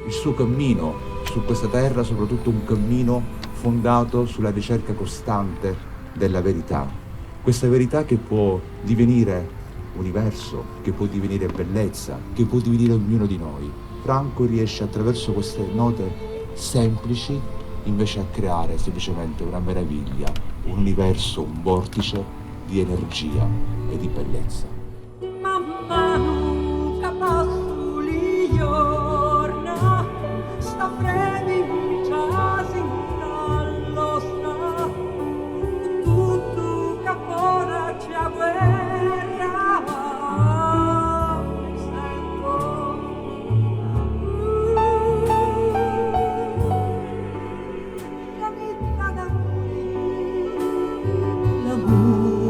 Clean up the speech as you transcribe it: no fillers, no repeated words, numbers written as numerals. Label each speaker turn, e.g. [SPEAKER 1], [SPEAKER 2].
[SPEAKER 1] il suo cammino su questa terra, soprattutto un cammino fondato sulla ricerca costante della verità. Questa verità che può divenire universo, che può divenire bellezza, che può divenire ognuno di noi. Franco riesce attraverso queste note semplici invece a creare semplicemente una meraviglia, un universo, un vortice di energia e di bellezza.
[SPEAKER 2] Mamma nunca passo li giorna, sta frevi in casa in dallo sta, tutto capora c'è a guerra, mi sento. La vita da qui, l'amore